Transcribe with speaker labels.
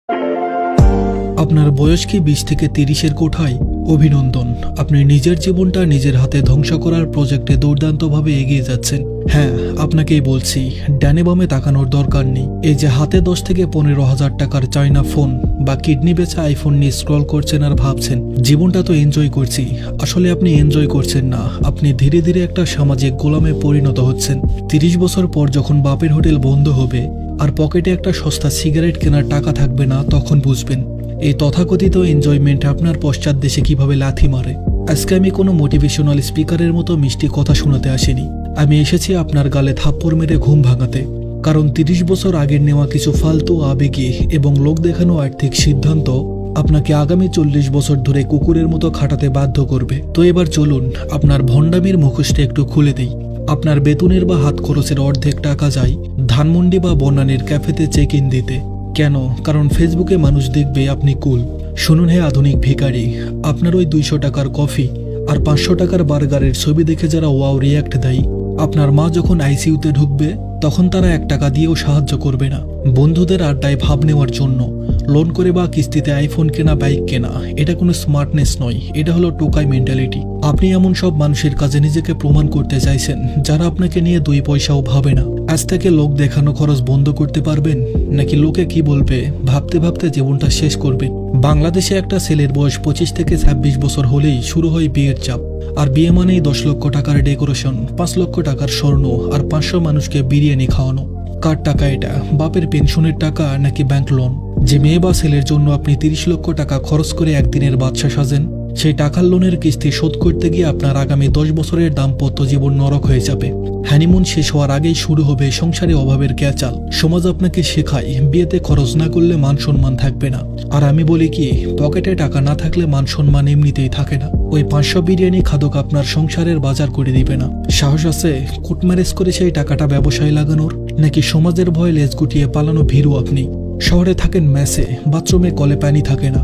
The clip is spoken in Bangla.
Speaker 1: আপনার বয়স কি 20 থেকে 30-এর কোঠায়? অভিনন্দন, আপনি নিজের জীবনটা নিজের হাতে ধ্বংস করার প্রজেক্টে দুর্দান্তভাবে এগিয়ে যাচ্ছেন। হ্যাঁ, আপনাকেই বলছি, ডানে বামে তাকানোর দরকার নেই। এই যে হাতে 10 থেকে 15,000 টাকার চায়না ফোন বা কিডনি বেচা আইফোন নিয়ে স্ক্রল করছেন আর ভাবছেন জীবনটা তো এনজয় করছি, আসলে আপনি এনজয় করছেন না, আপনি ধীরে ধীরে একটা সামাজিক গোলামে পরিণত হচ্ছেন। 30 বছর পর যখন বাপের হোটেল বন্ধ হবে আর পকেটে একটা সস্তা সিগারেট কেনার টাকা থাকবে না, তখন বুঝবেন এই তথাকথিত এনজয়মেন্ট আপনার পশ্চাৎ দেশে কিভাবে লাথি মারে। আজকে আমি কোনো মোটিভেশনাল স্পিকারের মতো মিষ্টি কথা শোনাতে আসিনি, আমি এসেছি আপনার গালে থাপ্পড় মেরে ঘুম ভাঙাতে। কারণ 30 বছর আগের নেওয়া কিছু ফালতু আবেগী এবং লোক দেখানো আর্থিক সিদ্ধান্ত আপনাকে আগামী 40 বছর ধরে কুকুরের মতো খাটাতে বাধ্য করবে। তো এবার চলুন আপনার ভণ্ডামির মুখোশটা একটু খুলে দিই। আপনার বেতনের বা হাত খরচের অর্ধেক টাকা যায় ধানমন্ডি বা বনানীর ক্যাফেতে চেক ইন দিতে। কেন? কারণ ফেসবুকে মানুষ দেখবে আপনি কুল। শুনুন হে আধুনিক ভিখারি, আপনার ওই 200 টাকার কফি আর 500 টাকার বার্গারের ছবি দেখে যারা ওয়াও রিয়াক্ট দেয়, আপনার মা যখন আইসিইউতে ঢুকবে তখন তারা 1 টাকা দিয়েও সাহায্য করবে না। বন্ধুদের আড্ডায় ভাব নেওয়ার জন্য লোন করে বা কিস্তিতে আইফোন কেনা, বাইক কেনা, এটা কোনো স্মার্টনেস নয়, এটা হলো টোকাই মেন্টালিটি। আপনি এমন সব মানুষের কাছে নিজেকে প্রমাণ করতে চাইছেন যারা আপনাকে নিয়ে 2 পয়সাও ভাবে না। আজ থেকে লোক দেখানো খরচ বন্ধ করতে পারবেন, নাকি লোকে কি বলবে ভাবতে ভাবতে জীবনটা শেষ করবেন? বাংলাদেশে একটা ছেলের বয়স 25 থেকে 26 বছর হলেই শুরু হয় বিয়ের চাপ। আর বিয়ে মানেই 10 লক্ষ টাকার ডেকোরেশন, 5 লক্ষ টাকার স্বর্ণ আর 500 মানুষকে বিরিয়ানি খাওয়ানো। কার টাকা এটা? বাপের পেনশনের টাকা নাকি ব্যাংক লোন? যে মেয়ে বা ছেলের জন্য আপনি 30 লক্ষ টাকা খরচ করে একদিনের বাদশা সাজেন, সেই টাকার লোনের কিস্তি শোধ করতে গিয়ে আপনার আগামী 10 বছরের দাম্পত্য জীবন নরক হয়ে যাবে। হানিমুন শেষ হওয়ার আগেই শুরু হবে সংসারে অভাবের ক্যাচাল। সমাজ আপনাকে শেখায় বিয়েতে খরচ না করলে মান সম্মান থাকবে না। আর আমি বলি কি, পকেটে টাকা না থাকলে মান সম্মান এমনিতেই থাকে না। ওই 500 বিরিয়ানি খাদক আপনার সংসারের বাজার করে দিবে না। সাহস আছে কোর্ট ম্যারেজ করে সেই টাকাটা ব্যবসায় লাগানোর, নাকি সমাজের ভয়ে লেজ গুটিয়ে পালানো ভীরু আপনি? শহরে থাকেন মেসে, বাথরুমে কলে পানি থাকে না।